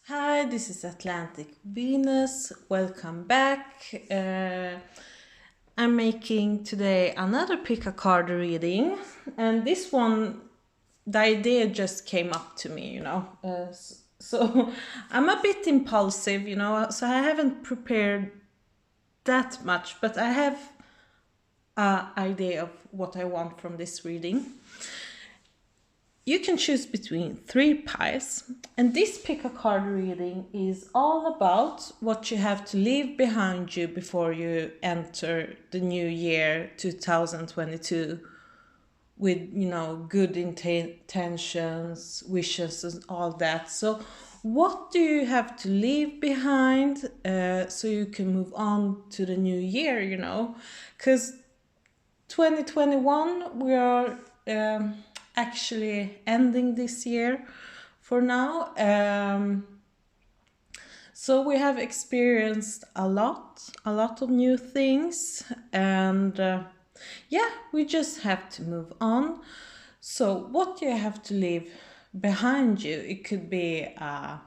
Hi, this is Atlantic Venus. Welcome back. I'm making today another pick a card reading, and this one, the idea just came up to me, so I'm a bit impulsive, so I haven't prepared that much, but I have an idea of what I want from this reading. You can choose between 3 piles, and this pick a card reading is all about what you have to leave behind you before you enter the new year 2022 with, good intentions, wishes, and all that. So, what do you have to leave behind so you can move on to the new year, Because 2021, we are actually ending this year for now. So we have experienced a lot of new things, and we just have to move on. So what do you have to leave behind you? It could be a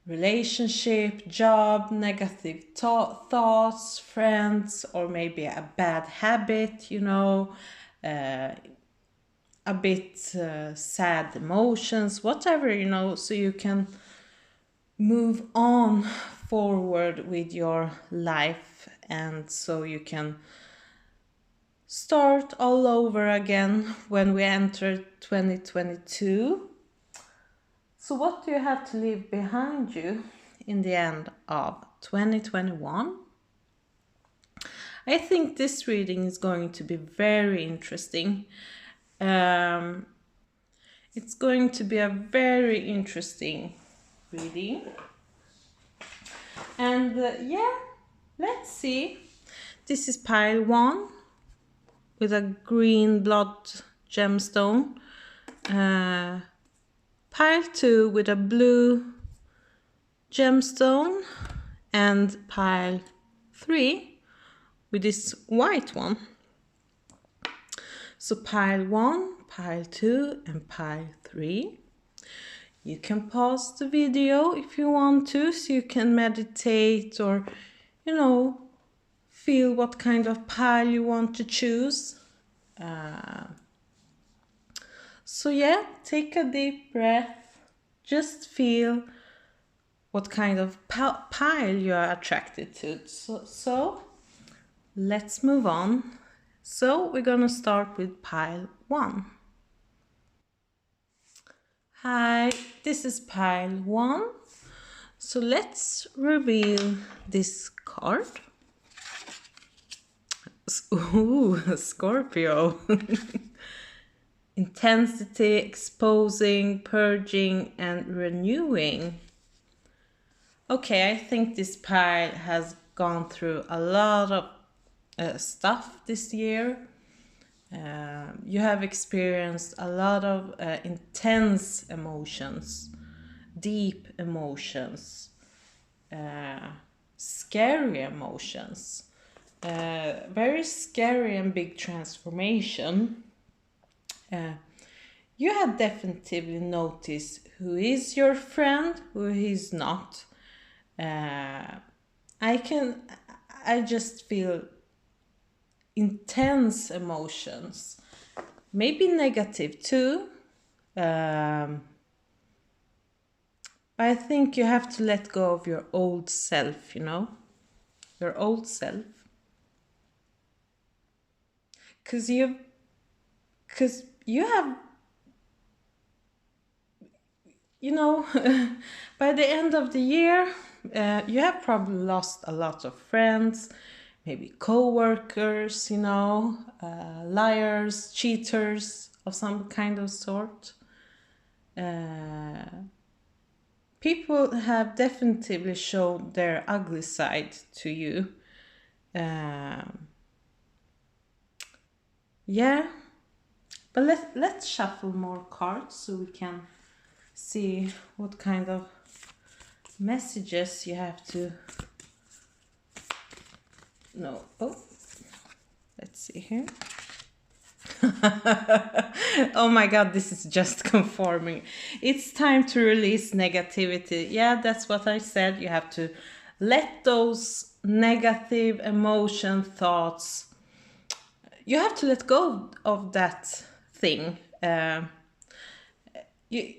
relationship, job, negative thoughts, friends, or maybe a bad habit, a bit sad emotions, whatever, so you can move on forward with your life, and so you can start all over again when we enter 2022. So what do you have to leave behind you in the end of 2021? I think this reading is going to be very interesting. It's going to be a very interesting reading. And let's see. This is pile 1 with a green blood gemstone. Pile 2 with a blue gemstone. And pile 3 with this white one. So pile 1, pile 2, and pile 3. You can pause the video if you want to, so you can meditate or, feel what kind of pile you want to choose. Take a deep breath. Just feel what kind of pile you are attracted to. So let's move on. So we're gonna start with pile 1. Hi, this is pile 1. So let's reveal this card. Ooh, Scorpio. Intensity, exposing, purging, and renewing. Okay, I think this pile has gone through a lot of stuff this year. You have experienced a lot of intense emotions, deep emotions, scary emotions, very scary and big transformation. You have definitely noticed who is your friend, who is not. I just feel intense emotions, maybe negative too. But I think you have to let go of your old self, your old self. Because you have, by the end of the year, you have probably lost a lot of friends, maybe co-workers, liars, cheaters of some kind of sort. People have definitely shown their ugly side to you. But let's shuffle more cards so we can see what kind of messages you have to know. Oh, let's see here. Oh my god, this is just conforming. It's time to release negativity. Yeah, that's what I said. You have to let those negative emotion thoughts, you have to let go of that thing. You,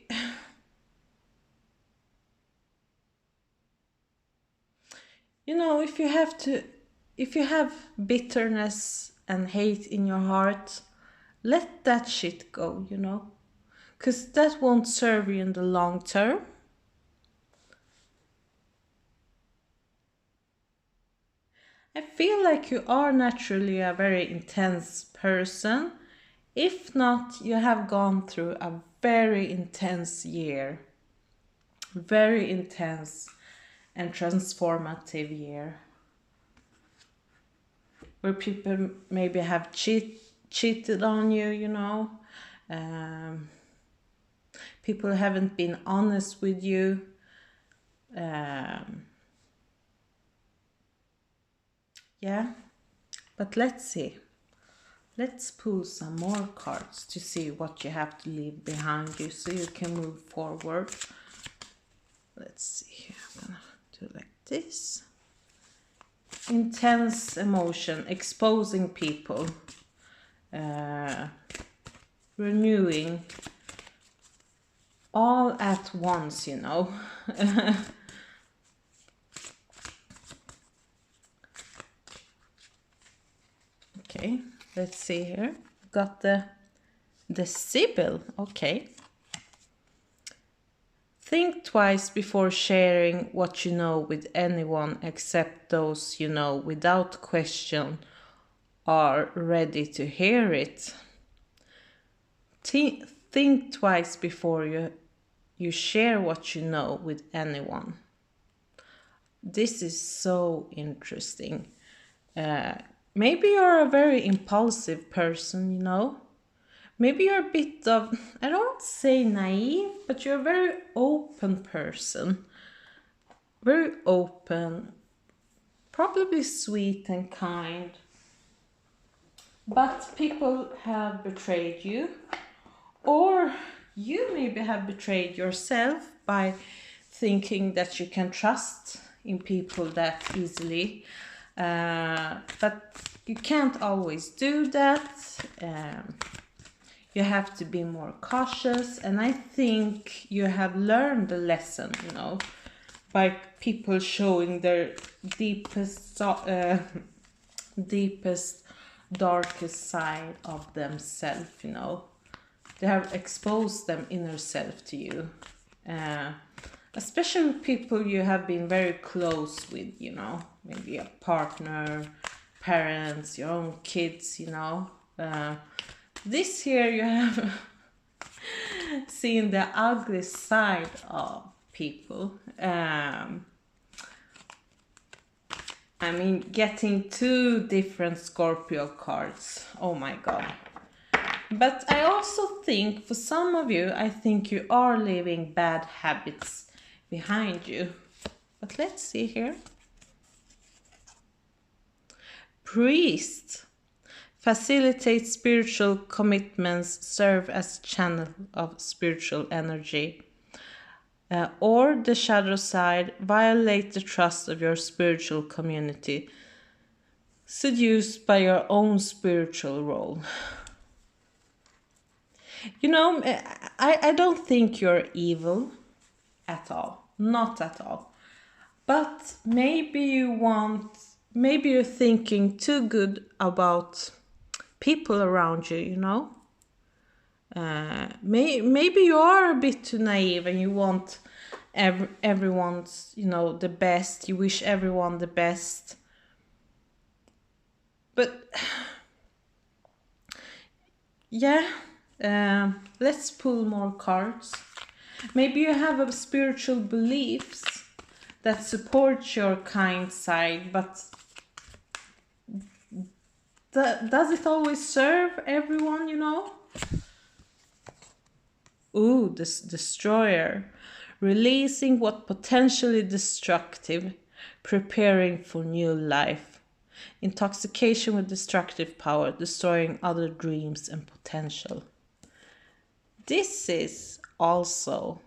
you know, if you have bitterness and hate in your heart, let that shit go, you know, because that won't serve you in the long term. I feel like you are naturally a very intense person. If not, you have gone through a very intense year, very intense and transformative year, where people maybe have cheated on you, you know. Um, People haven't been honest with you. Um, yeah, but let's see. Let's pull some more cards to see what you have to leave behind you so you can move forward. Let's see here. I'm gonna do like this. Intense emotion, exposing people, renewing all at once, you know. Okay, let's see here. Got the Sibyl. Okay. Think twice before sharing what you know with anyone except those you know without question are ready to hear it. Think twice before you share what you know with anyone. This is so interesting. Maybe you're a very impulsive person, you know? Maybe you're a bit of, I don't say naive, but you're a very open person. Very open, probably sweet and kind. But people have betrayed you, or you maybe have betrayed yourself by thinking that you can trust in people that easily. But you can't always do that. You have to be more cautious, and I think you have learned the lesson, you know, by people showing their deepest, darkest side of themselves, you know. They have exposed them inner self to you. Especially people you have been very close with, you know, maybe a partner, parents, your own kids, you know. This year you have seen the ugly side of people. I mean, getting two different Scorpio cards. Oh my god. But I also think for some of you, I think you are leaving bad habits behind you. But let's see here. Priest. Facilitate spiritual commitments, serve as channel of spiritual energy. Or the shadow side, violate the trust of your spiritual community, seduced by your own spiritual role. You know, I don't think you're evil at all, not at all. But maybe you're thinking too good about people around you, you know. Maybe you are a bit too naive and you want everyone's, you know, the best. You wish everyone the best. But yeah, let's pull more cards. Maybe you have a spiritual beliefs that support your kind side, but does it always serve everyone, you know? Ooh, this destroyer. Releasing what potentially destructive, preparing for new life. Intoxication with destructive power, destroying other dreams and potential. This is also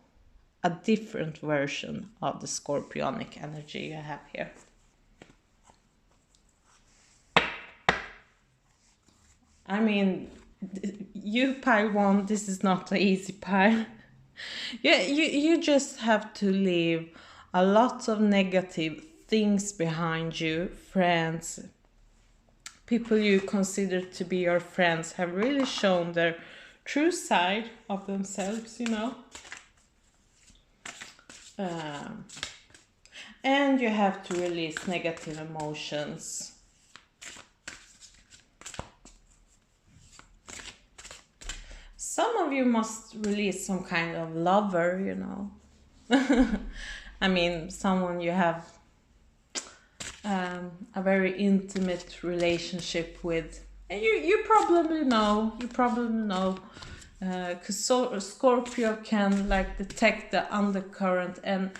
a different version of the scorpionic energy you have here. I mean, you pile one, this is not an easy pile. Yeah, you just have to leave a lot of negative things behind you. Friends, people you consider to be your friends have really shown their true side of themselves, you know. And you have to release negative emotions. Some of you must release some kind of lover, you know. I mean, someone you have a very intimate relationship with. And you probably know, because Scorpio can like detect the undercurrent and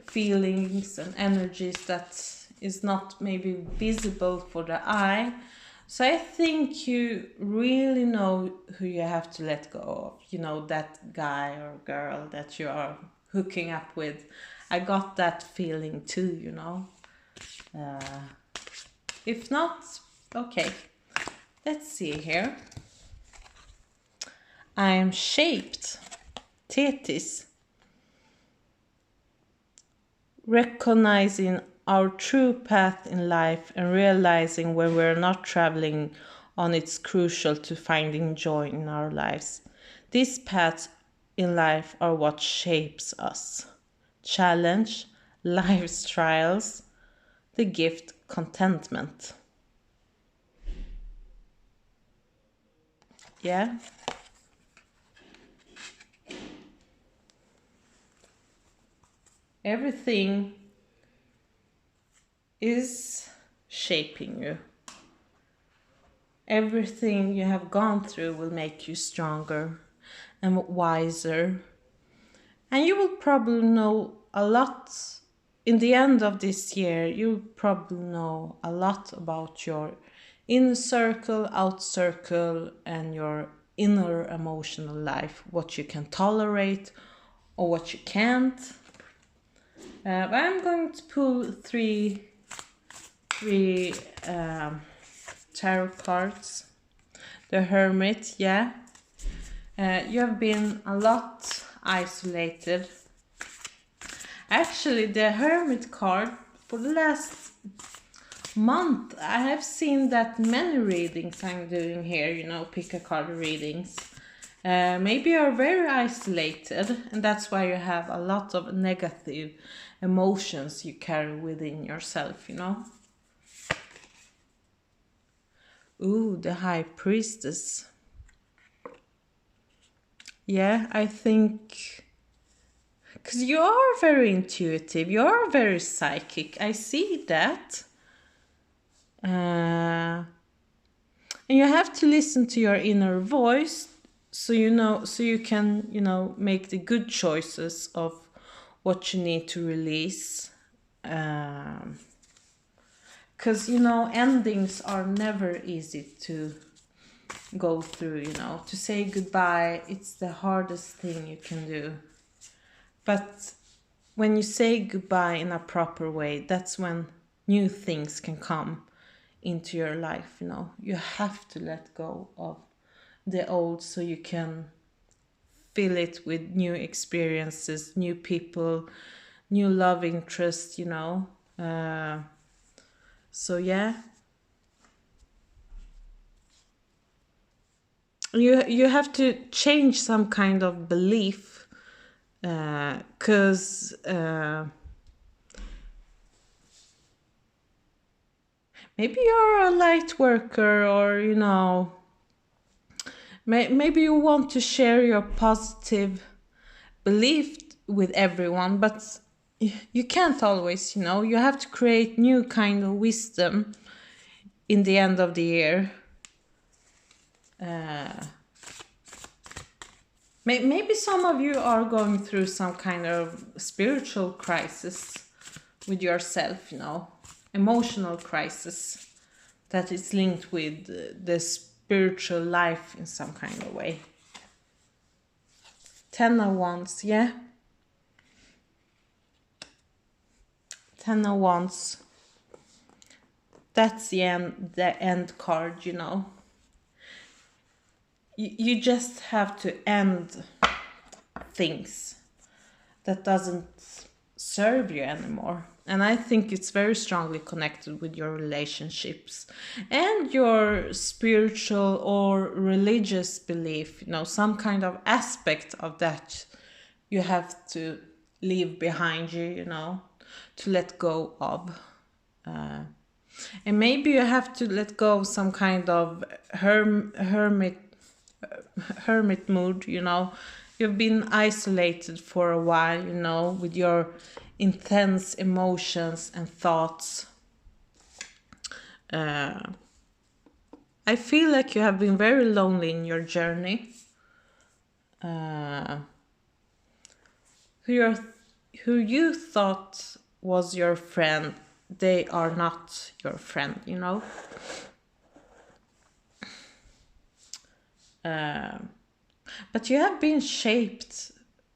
feelings and energies that is not maybe visible for the eye. So I think you really know who you have to let go of. You know, that guy or girl that you are hooking up with. I got that feeling too, you know. If not, okay. Let's see here. I am shaped. Thetis. Recognizing our true path in life and realizing when we're not traveling on it's crucial to finding joy in our lives. These paths in life are what shapes us. Challenge, life's trials, the gift, contentment. Yeah. Everything is shaping you. Everything you have gone through will make you stronger and wiser. And you will probably know a lot in the end of this year. You'll probably know a lot about your inner circle, out circle, and your inner emotional life, what you can tolerate or what you can't. But I'm going to pull three tarot cards. The Hermit, yeah. You have been a lot isolated. Actually, the Hermit card, for the last month, I have seen that many readings I'm doing here, you know, pick a card readings. Maybe you're very isolated, and that's why you have a lot of negative emotions you carry within yourself, you know. Ooh, the High Priestess. Yeah, I think... because you are very intuitive, you are very psychic, I see that. And you have to listen to your inner voice, so you know, so you can, you know, make the good choices of what you need to release. Because, you know, endings are never easy to go through, you know. To say goodbye, it's the hardest thing you can do. But when you say goodbye in a proper way, that's when new things can come into your life, you know. You have to let go of the old so you can fill it with new experiences, new people, new love interest, you know. So yeah. You have to change some kind of belief, because maybe you're a light worker, or, you know, maybe you want to share your positive belief with everyone, but you can't always, you know. You have to create new kind of wisdom in the end of the year. Maybe some of you are going through some kind of spiritual crisis with yourself, you know, emotional crisis. that is linked with the spiritual life in some kind of way. 10 of Wands, yeah. 10 of Wands. That's the end card, you know. You just have to end things that doesn't serve you anymore. And I think it's very strongly connected with your relationships and your spiritual or religious belief, you know, some kind of aspect of that you have to leave behind you, you know, to let go of. And maybe you have to let go of some kind of hermit mood, you know. You've been isolated for a while, you know, with your intense emotions and thoughts. I feel like you have been very lonely in your journey. Who you thought was your friend, they are not your friend, you know. But you have been shaped,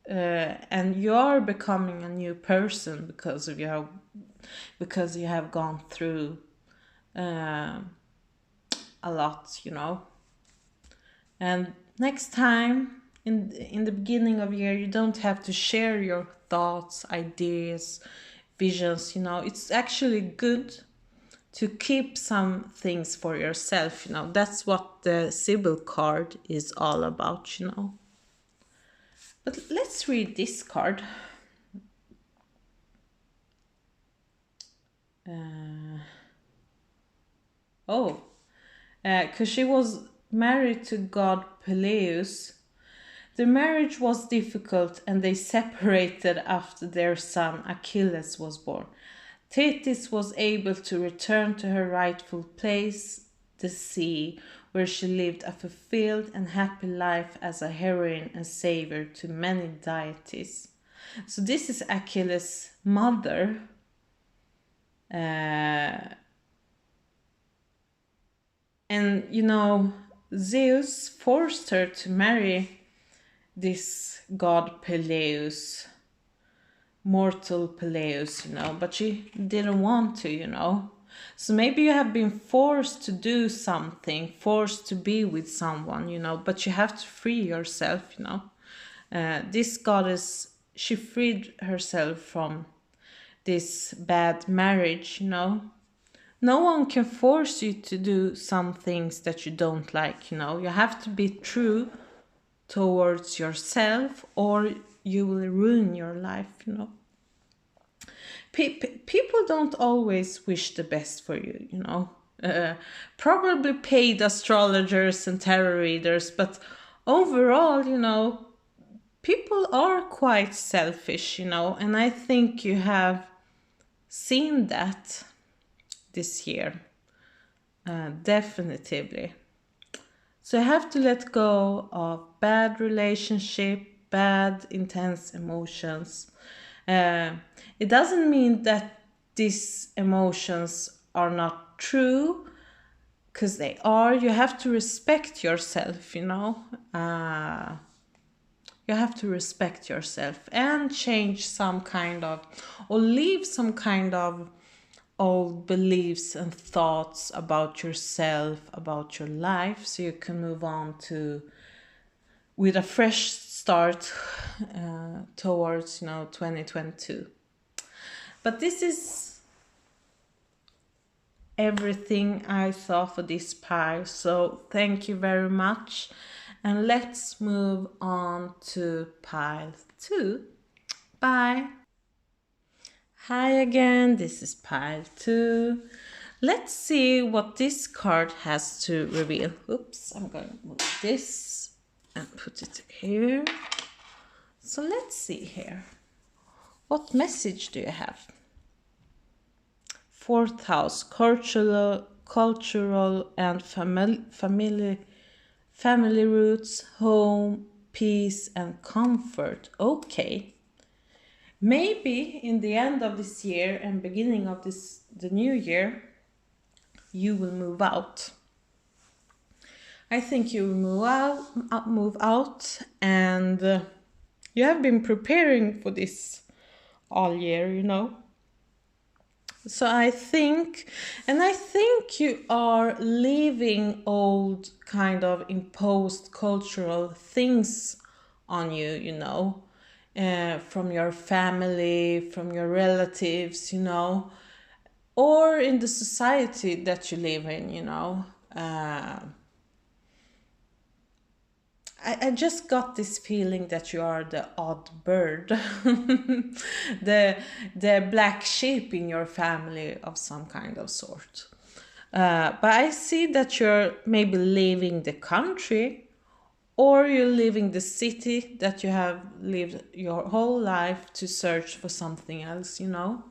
and you are becoming a new person because you have gone through a lot, you know. And next time in the beginning of the year, you don't have to share your thoughts, ideas, visions, you know. It's actually good to keep some things for yourself, you know. That's what the Sybil card is all about, you know. But let's read this card. Because she was married to god Peleus. The marriage was difficult and they separated after their son Achilles was born. Thetis was able to return to her rightful place, the sea, where she lived a fulfilled and happy life as a heroine and savior to many deities. So this is Achilles' mother. And, you know, Zeus forced her to marry this god Peleus, mortal Peleus, you know, but she didn't want to, you know. So maybe you have been forced to do something, forced to be with someone, you know, but you have to free yourself, you know. This goddess, she freed herself from this bad marriage, you know. No one can force you to do some things that you don't like, you know. You have to be true towards yourself or you will ruin your life, you know. People don't always wish the best for you, you know. Probably paid astrologers and tarot readers, but overall, you know, people are quite selfish, you know, and I think you have seen that this year, definitively. So I have to let go of bad relationship, bad intense emotions. It doesn't mean that these emotions are not true, because they are. You have to respect yourself, you know. You have to respect yourself and change some kind of, or leave some kind of old beliefs and thoughts about yourself, about your life, so you can move on to with a fresh start towards, you know, 2022. But this is everything I saw for this pile, so thank you very much, and let's move on to pile 2. Bye. Hi again, this is pile 2. Let's see what this card has to reveal. Oops, I'm going to move this and put it here. So let's see here. What message do you have? 4th house, cultural and family roots, home, peace and comfort. Okay. Maybe in the end of this year and beginning of the new year, you will move out. I think you will move out, and you have been preparing for this all year, you know. So I think you are leaving old kind of imposed cultural things on you, you know, from your family, from your relatives, you know, or in the society that you live in, you know. I just got this feeling that you are the odd bird, the black sheep in your family of some kind of sort. But I see that you're maybe leaving the country, or you're leaving the city that you have lived your whole life to search for something else, you know?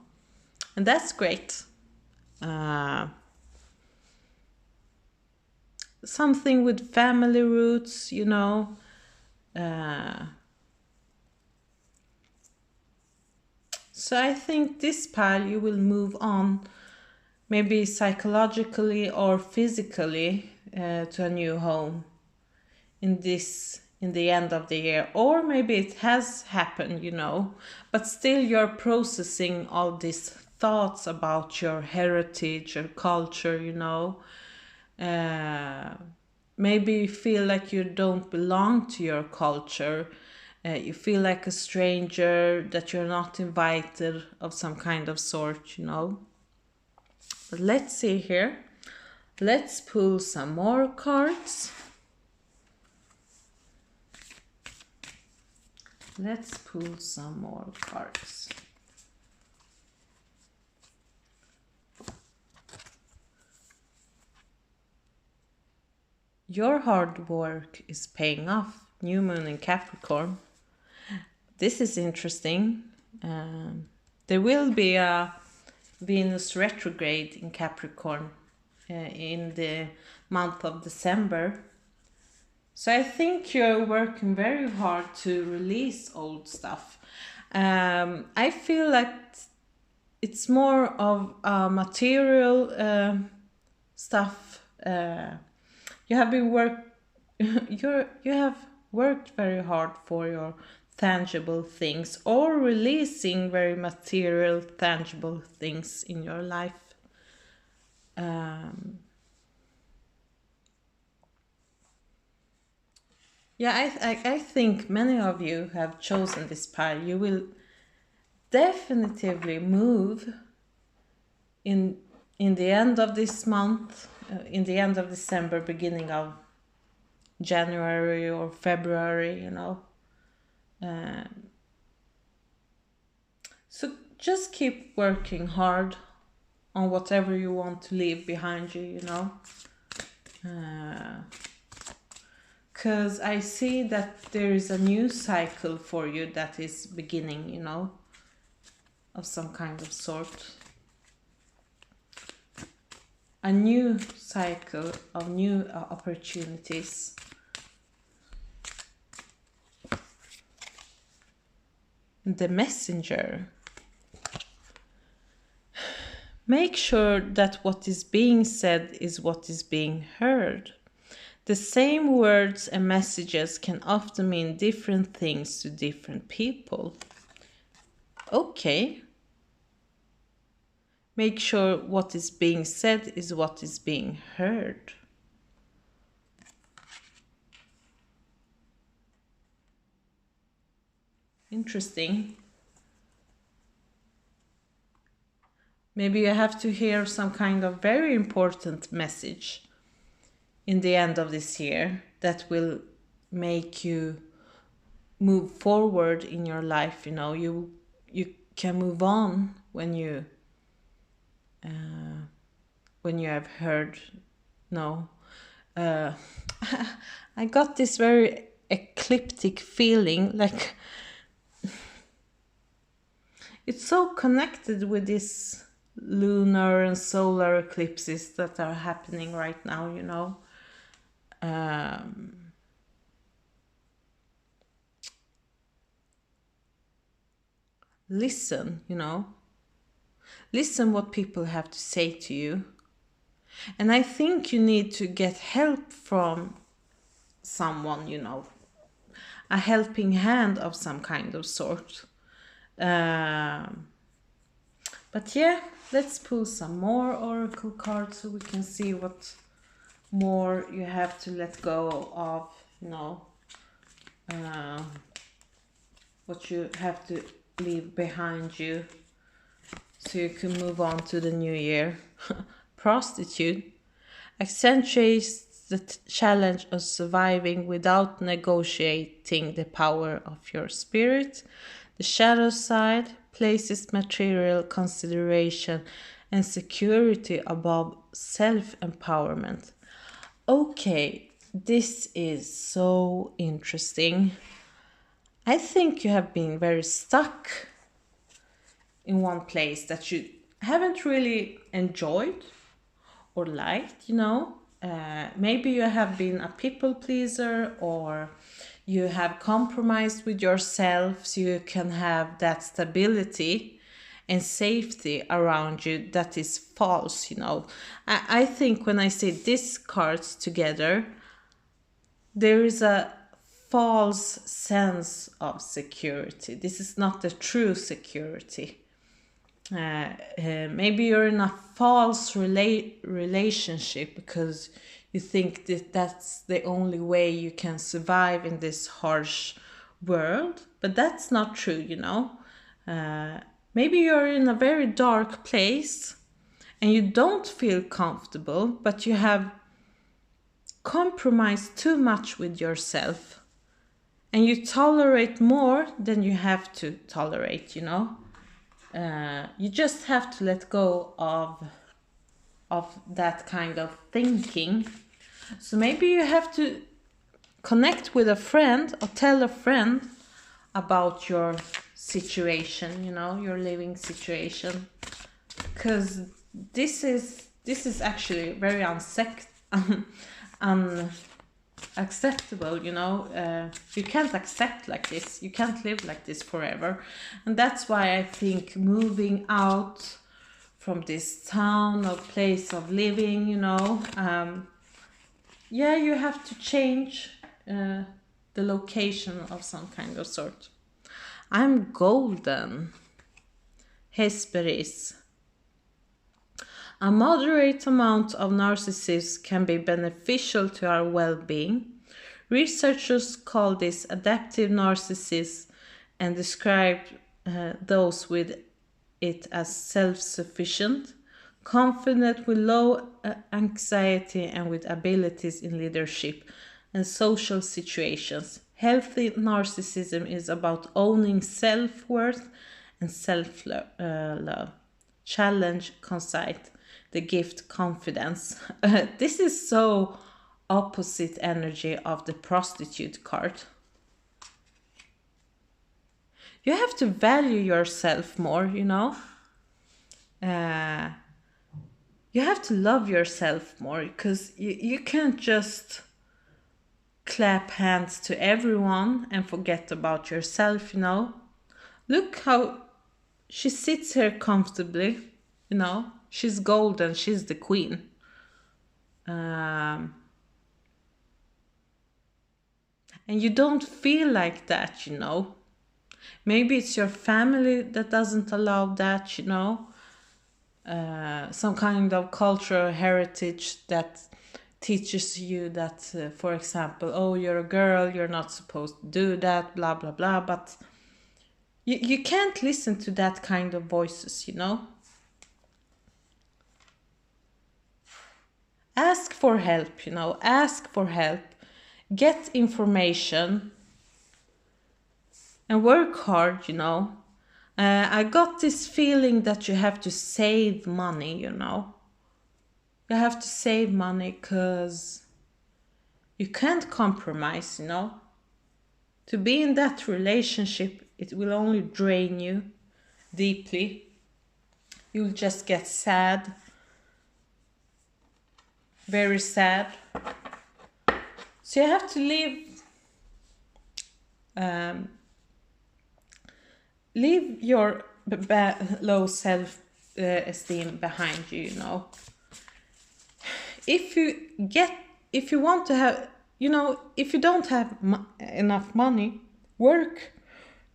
And that's great. Something with family roots, you know. So I think this pile you will move on, maybe psychologically or physically, to a new home in the end of the year, or maybe it has happened, you know, but still you're processing all these thoughts about your heritage or culture, you know. Maybe you feel like you don't belong to your culture. You feel like a stranger, that you're not invited of some kind of sort, you know. But let's see here. Let's pull some more cards. Let's pull some more cards. Your hard work is paying off. New moon in Capricorn. This is interesting. There will be a Venus retrograde in Capricorn in the month of December. So I think you're working very hard to release old stuff. I feel like it's more of material stuff. You have been you have worked very hard for your tangible things, or releasing very material, tangible things in your life. Yeah, I think many of you have chosen this pile. You will definitively move in the end of this month, in the end of December, beginning of January or February, you know. So just keep working hard on whatever you want to leave behind you, you know. Because I see that there is a new cycle for you that is beginning, you know, of some kind of sort. A new cycle of new opportunities. The messenger. Make sure that what is being said is what is being heard. The same words and messages can often mean different things to different people. Okay. Make sure what is being said is what is being heard. Interesting. Maybe you have to hear some kind of very important message in the end of this year that will make you move forward in your life. You know, you can move on when you have heard. No, I got this very ecliptic feeling, like it's so connected with this lunar and solar eclipses that are happening right now, you know. Listen, you know. Listen what people have to say to you. And I think you need to get help from someone, you know, a helping hand of some kind of sort. Um, but yeah, let's pull some more oracle cards so we can see what more you have to let go of, you know, what you have to leave behind you so you can move on to the new year. Prostitute accentuates the challenge of surviving without negotiating the power of your spirit. The shadow side places material consideration and security above self-empowerment. Okay, this is so interesting. I think you have been very stuck in one place that you haven't really enjoyed or liked, you know. Maybe you have been a people pleaser, or you have compromised with yourself so you can have that stability and safety around you that is false, you know. I think when I say these cards together, there is a false sense of security. This is not the true security. Maybe you're in a false relationship because you think that that's the only way you can survive in this harsh world, but that's not true, you know. Maybe you're in a very dark place and you don't feel comfortable, but you have compromised too much with yourself and you tolerate more than you have to tolerate, you know. You just have to let go of that kind of thinking. So maybe you have to connect with a friend or tell a friend about your situation, you know, your living situation, because this is actually very unacceptable, you know. You can't accept like this, you can't live like this forever. And that's why I think moving out from this town or place of living, you know, yeah, you have to change the location of some kind of sort. I'm golden. Hesperis. A moderate amount of narcissism can be beneficial to our well-being. Researchers call this adaptive narcissism and describe those with it as self-sufficient, confident with low anxiety and with abilities in leadership and social situations. Healthy narcissism is about owning self-worth and self-love. Challenge, conceit, the gift, confidence. This is so opposite energy of the prostitute card. You have to value yourself more, you know. You have to love yourself more, because you can't just clap hands to everyone and forget about yourself, you know. Look how she sits here comfortably, you know. She's golden, she's the queen. And you don't feel like that, you know. Maybe it's your family that doesn't allow that, you know. Some kind of cultural heritage that teaches you that, for example, oh, you're a girl, you're not supposed to do that, blah, blah, blah. But you can't listen to that kind of voices, you know. Ask for help, you know, ask for help. Get information and work hard, you know. I got this feeling that you have to save money, you know. You have to save money because you can't compromise, you know. To be in that relationship, it will only drain you deeply. You'll just get sad, very sad. So you have to leave your low self-esteem behind you, you know. if you get, if you want to have, you know, if you don't have enough money, work,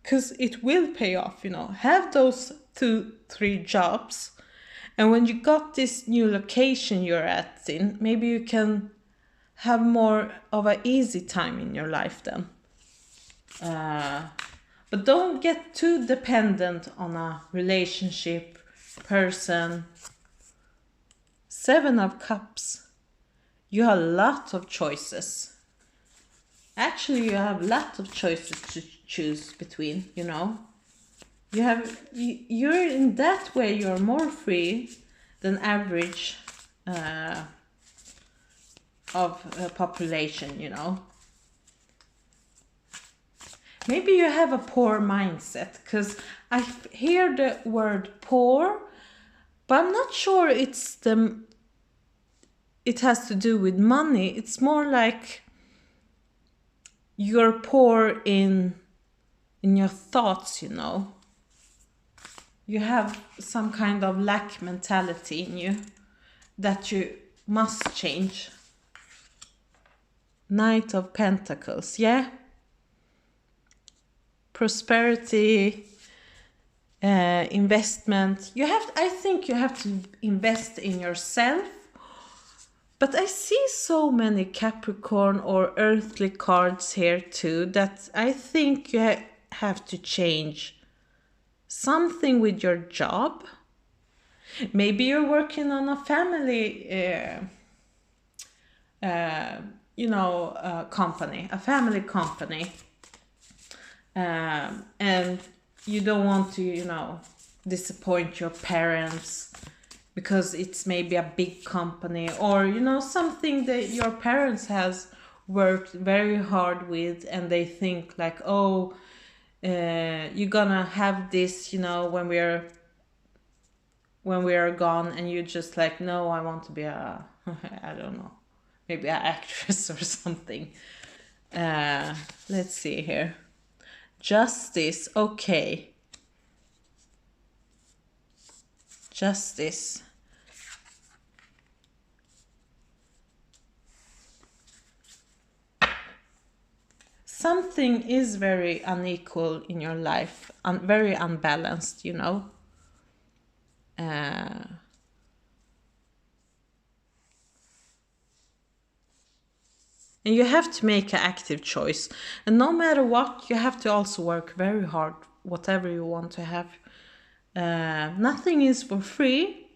because it will pay off, you know. Have those 2-3 jobs, and when you got this new location you're at in, maybe you can have more of an easy time in your life then. But don't get too dependent on a relationship, person. 7 of Cups. You have a lot of choices. Actually, you have a lot of choices to choose between, you know. You're in that way, you're more free than average of population, you know. Maybe you have a poor mindset, because I hear the word poor, but I'm not sure it has to do with money. It's more like you're poor in your thoughts, you know. You have some kind of lack mentality in you that you must change. Knight of Pentacles, yeah. Prosperity, investment. I think you have to invest in yourself. But I see so many Capricorn or earthly cards here too, that I think you have to change something with your job. Maybe you're working on a family company, a family company, and you don't want to, you know, disappoint your parents because it's maybe a big company, or, you know, something that your parents has worked very hard with, and they think like, oh, you're gonna have this, you know, when we are gone, and you're just like, no, I want to be a I don't know, maybe an actress or something. Let's see here. Justice, okay. Justice. Something is very unequal in your life, very unbalanced, you know. And you have to make an active choice. And no matter what, you have to also work very hard, whatever you want to have. Nothing is for free.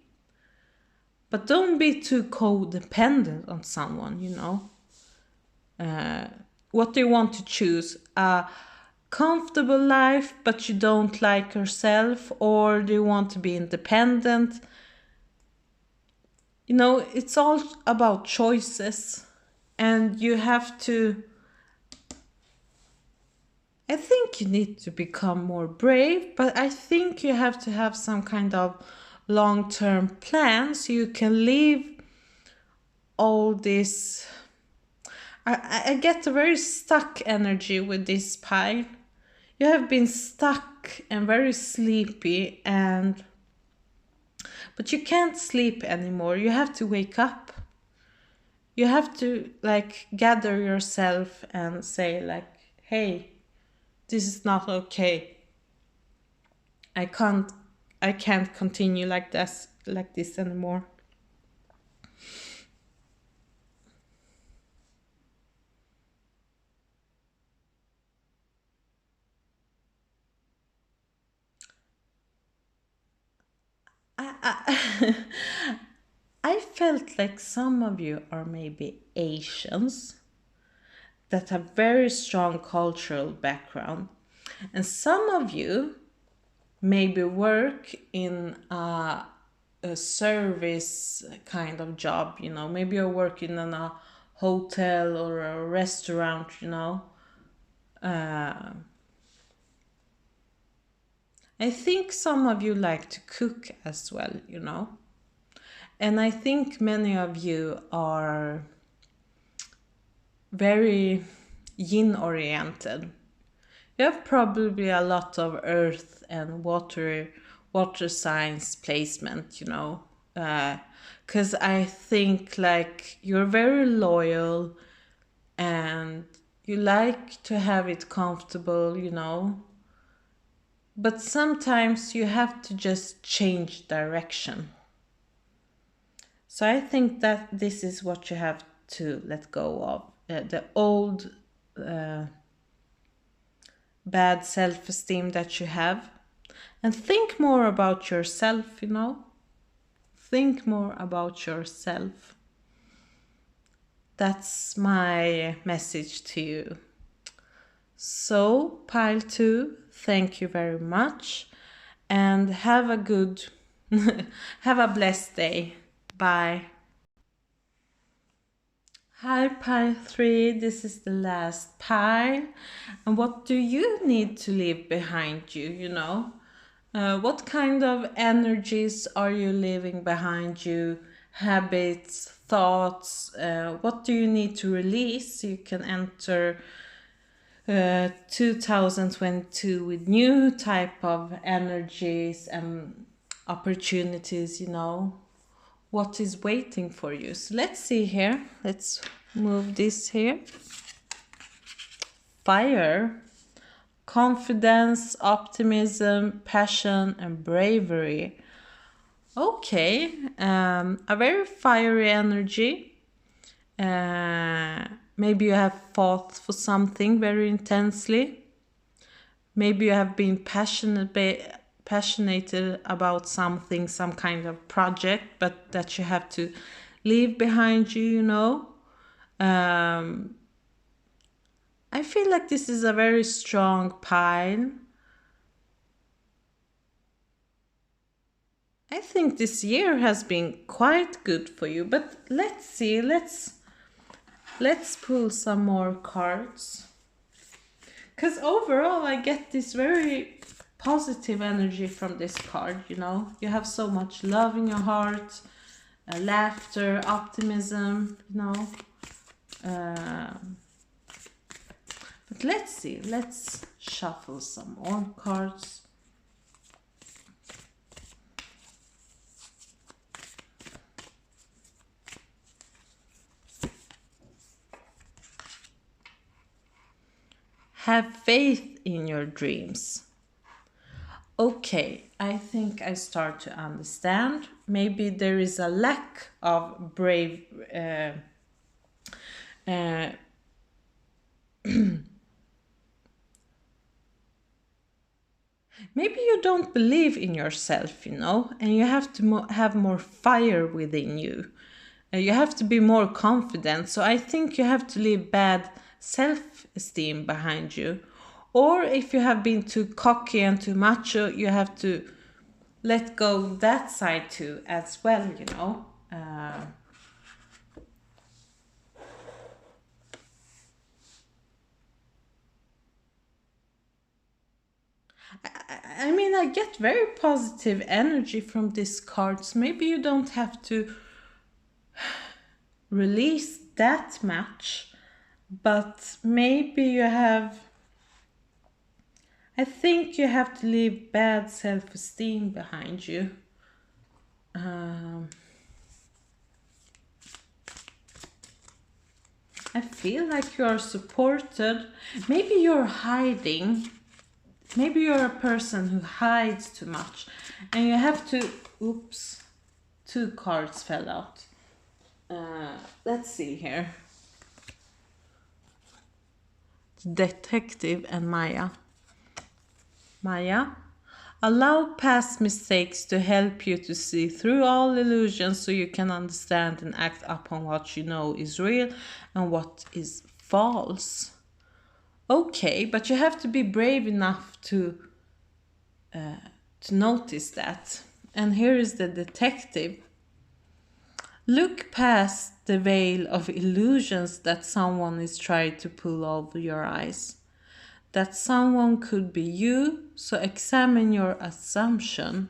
But don't be too codependent on someone, you know. What do you want to choose? A comfortable life, but you don't like yourself? Or do you want to be independent? You know, it's all about choices. And you have to, I think you need to become more brave, but I think you have to have some kind of long-term plan so you can leave all this. I get a very stuck energy with this pile. You have been stuck and very sleepy, but you can't sleep anymore. You have to wake up. You have to like gather yourself and say like, hey, this is not okay. I can't continue like this anymore. I felt like some of you are maybe Asians that have very strong cultural background, and some of you maybe work in a service kind of job, you know. Maybe you're working in a hotel or a restaurant, you know. I think some of you like to cook as well, you know. And I think many of you are very yin oriented. You have probably a lot of earth and water signs placement, you know. Because I think like you're very loyal and you like to have it comfortable, you know. But sometimes you have to just change direction. So I think that this is what you have to let go of. The old bad self-esteem that you have. And think more about yourself, you know. Think more about yourself. That's my message to you. So, pile 2, thank you very much. And have a good, have a blessed day. Bye. Hi, pile 3. This is the last pile. And what do you need to leave behind you, you know? What kind of energies are you leaving behind you? Habits, thoughts? What do you need to release so you can enter 2022 with new type of energies and opportunities, you know? What is waiting for you? So let's see here. Let's move this here. Fire. Confidence, optimism, passion, and bravery. Okay, a very fiery energy. Maybe you have fought for something very intensely. Maybe you have been passionate about something, some kind of project, but that you have to leave behind you, you know. I feel like this is a very strong pile. I think this year has been quite good for you, but let's see, let's pull some more cards. Because overall I get this very positive energy from this card, you know. You have so much love in your heart, laughter, optimism, you know. But let's see, let's shuffle some more cards. Have faith in your dreams. Okay, I think I start to understand. Maybe there is a lack of brave. Maybe you don't believe in yourself, you know, and you have to have more fire within you. You have to be more confident. So I think you have to leave bad self-esteem behind you. Or if you have been too cocky and too macho, you have to let go that side too as well, you know. I mean, I get very positive energy from these cards. Maybe you don't have to release that much, but maybe you have. I think you have to leave bad self-esteem behind you. I feel like you're supported. Maybe you're hiding. Maybe you're a person who hides too much and you have to. Oops, 2 cards fell out. Let's see here. Detective and Maya. Maya, allow past mistakes to help you to see through all illusions so you can understand and act upon what you know is real and what is false. Okay, but you have to be brave enough to notice that. And here is the detective. Look past the veil of illusions that someone is trying to pull over your eyes. That someone could be you, so examine your assumption.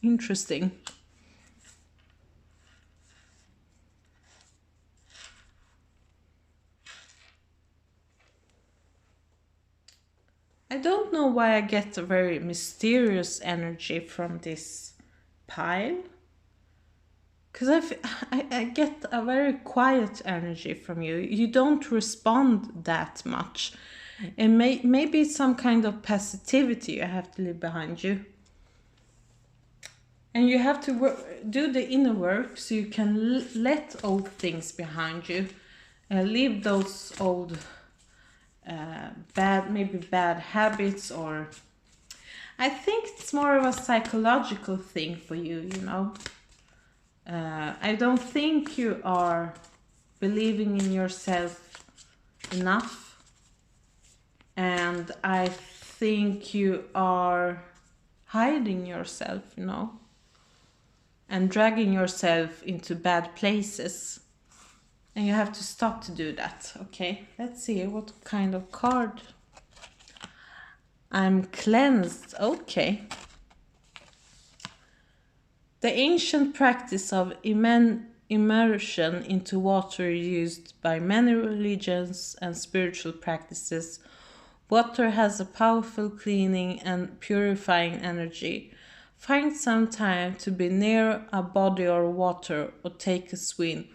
Interesting. I don't know why I get a very mysterious energy from this pile. Because I get a very quiet energy from you. You don't respond that much. And maybe it's some kind of passivity you have to leave behind you. And you have to do the inner work so you can let old things behind you. Leave those old bad habits, or I think it's more of a psychological thing for you, you know. I don't think you are believing in yourself enough, and I think you are hiding yourself, you know, and dragging yourself into bad places. And you have to stop to do that. Okay, let's see what kind of card. I'm cleansed. Okay. The ancient practice of immersion into water used by many religions and spiritual practices. Water has a powerful cleaning and purifying energy. Find some time to be near a body or water or take a swim.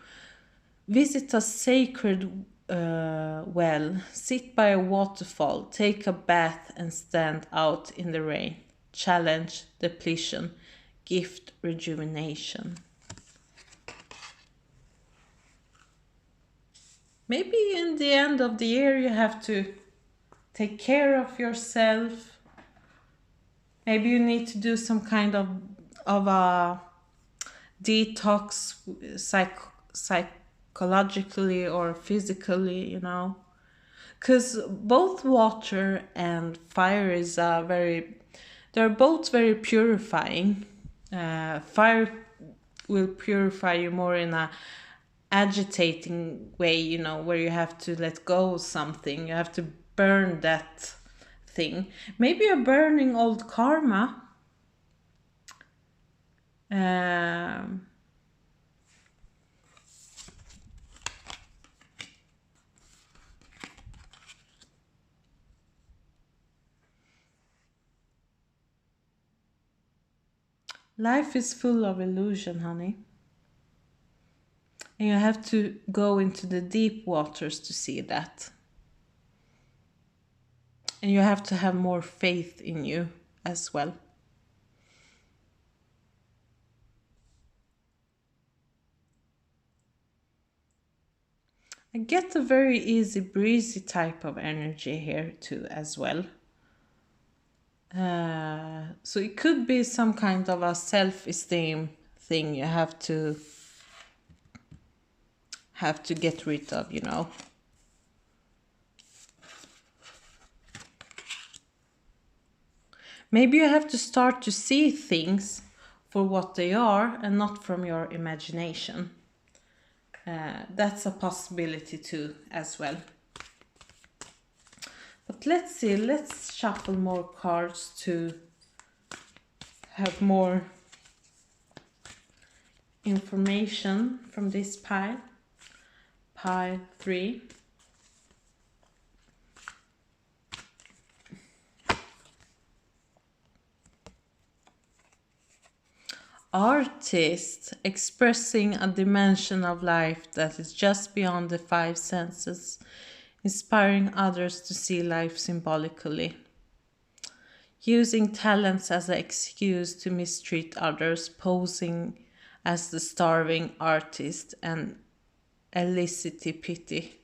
Visit a sacred well, sit by a waterfall, take a bath and stand out in the rain. Challenge, depletion, gift, rejuvenation. Maybe in the end of the year you have to take care of yourself. Maybe you need to do some kind of a detox psychologically or physically, you know. Because both water and fire is they're both very purifying. Fire will purify you more in a agitating way, you know, where you have to let go of something. You have to burn that thing. Maybe you're burning old karma. Life is full of illusion, honey. And you have to go into the deep waters to see that. And you have to have more faith in you as well. I get a very easy breezy type of energy here too as well. So it could be some kind of a self-esteem thing you have to get rid of, you know. Maybe you have to start to see things for what they are and not from your imagination. That's a possibility too as well. But let's see, let's shuffle more cards to have more information from this pile. Pile 3. Artist, expressing a dimension of life that is just beyond the 5 senses, inspiring others to see life symbolically. Using talents as an excuse to mistreat others, posing as the starving artist and elicit pity.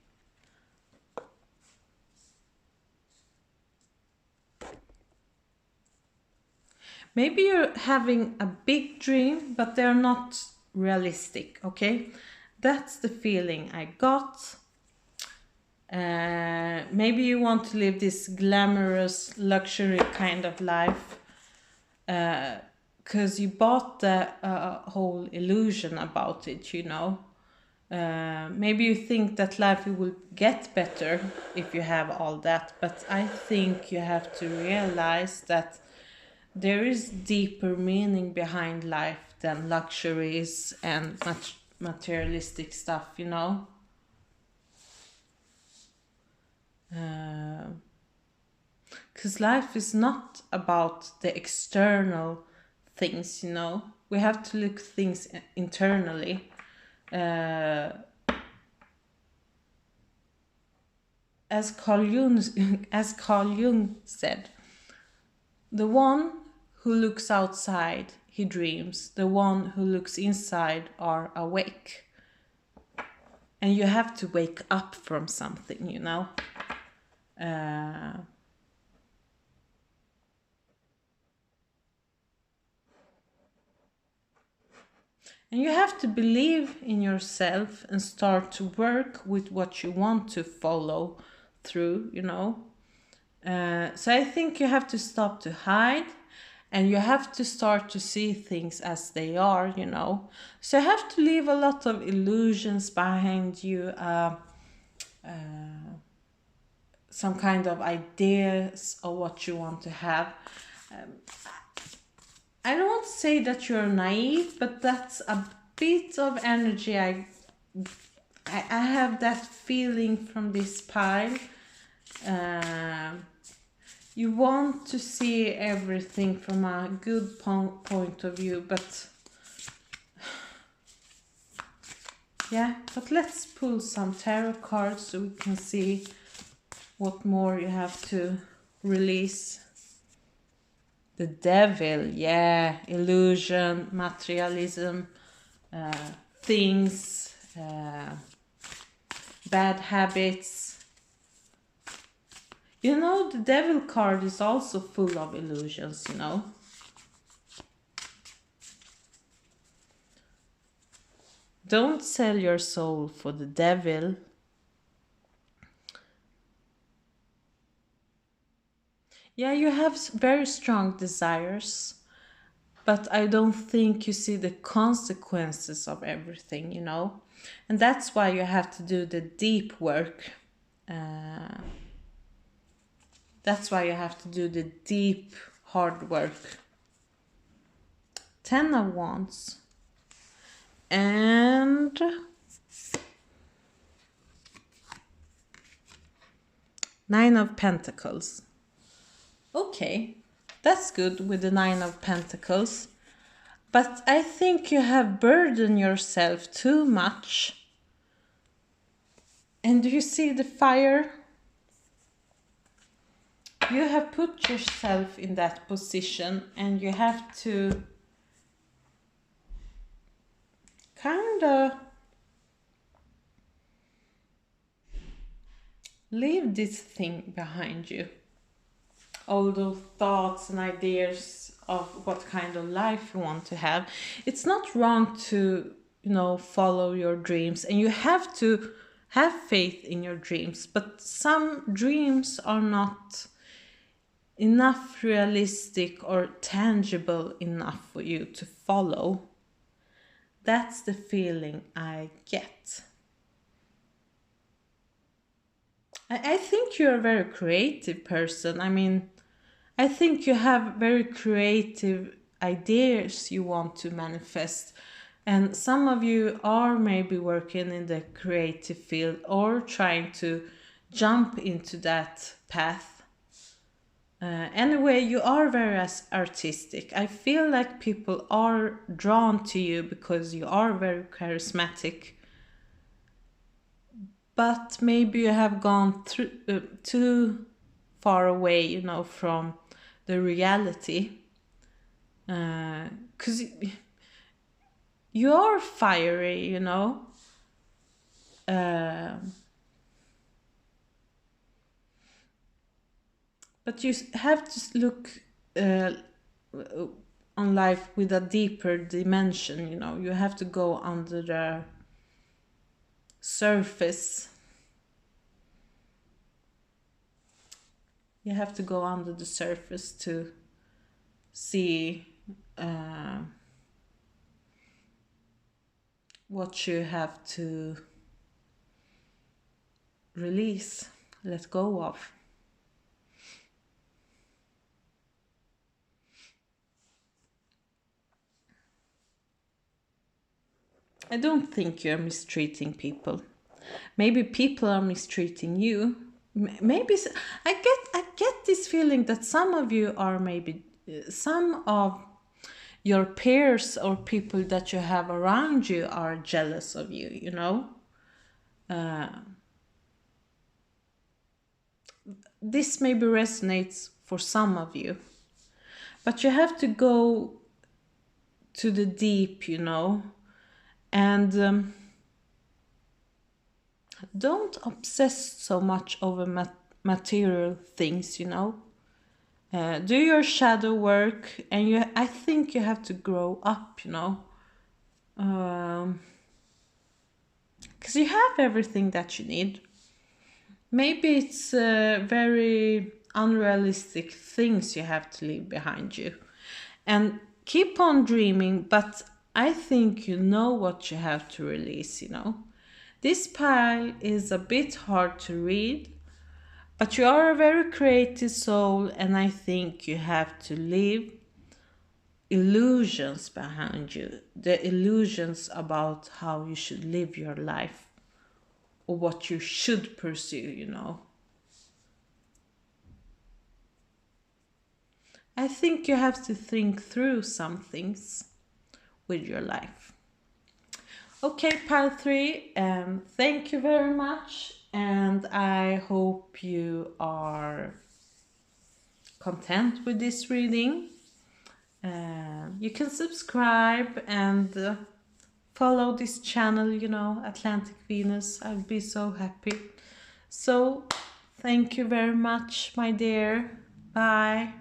Maybe you're having a big dream, but they're not realistic, okay? That's the feeling I got. Maybe you want to live this glamorous luxury kind of life because you bought the whole illusion about it, you know. Maybe you think that life will get better if you have all that, but I think you have to realize that there is deeper meaning behind life than luxuries and materialistic stuff, you know. Because life is not about the external things, you know. We have to look things internally. As Carl Jung said, the one who looks outside, he dreams. The one who looks inside are awake. And you have to wake up from something, you know. And you have to believe in yourself and start to work with what you want to follow through, you know. So I think you have to stop to hide, and you have to start to see things as they are, you know. So you have to leave a lot of illusions behind you, some kind of ideas of what you want to have. I don't want to say that you're naive, but that's a bit of energy. I have that feeling from this pile. You want to see everything from a good point of view, but yeah, but let's pull some tarot cards so we can see what more you have to release. The devil, yeah, illusion, materialism, things, bad habits. You know, the devil card is also full of illusions, you know. Don't sell your soul for the devil. Yeah, you have very strong desires, but I don't think you see the consequences of everything, you know. And that's why you have to do the deep work. That's why you have to do the deep, hard work. 10 of Wands. And Nine of Pentacles. Okay, that's good with the Nine of Pentacles. But I think you have burdened yourself too much. And do you see the fire? You have put yourself in that position, and you have to kind of leave this thing behind you. All those thoughts and ideas of what kind of life you want to have. It's not wrong to, you know, follow your dreams, and you have to have faith in your dreams, but some dreams are not enough realistic or tangible enough for you to follow. That's the feeling I get. I think you're a very creative person. I mean, I think you have very creative ideas you want to manifest. And some of you are maybe working in the creative field or trying to jump into that path. Anyway, you are very artistic. I feel like people are drawn to you because you are very charismatic. But maybe you have gone through too far away, you know, from the reality. Because you are fiery, you know. But you have to look on life with a deeper dimension, you know. You have to go under the surface. You have to go under the surface to see what you have to release, let go of. I don't think you're mistreating people. Maybe people are mistreating you. Maybe I get this feeling that some of you are maybe, some of your peers or people that you have around you are jealous of you, you know. This maybe resonates for some of you, but you have to go to the deep, you know, and don't obsess so much over material things, you know. Do your shadow work, and I think you have to grow up, you know, because you have everything that you need. Maybe it's very unrealistic things you have to leave behind you, and keep on dreaming. But I think you know what you have to release, you know. This pile is a bit hard to read, but you are a very creative soul, and I think you have to leave illusions behind you. The illusions about how you should live your life or what you should pursue, you know. I think you have to think through some things with your life. Okay, pile 3, thank you very much, and I hope you are content with this reading. You can subscribe and follow this channel, you know, Atlantic Venus. I'll be so happy. So, thank you very much, my dear. Bye.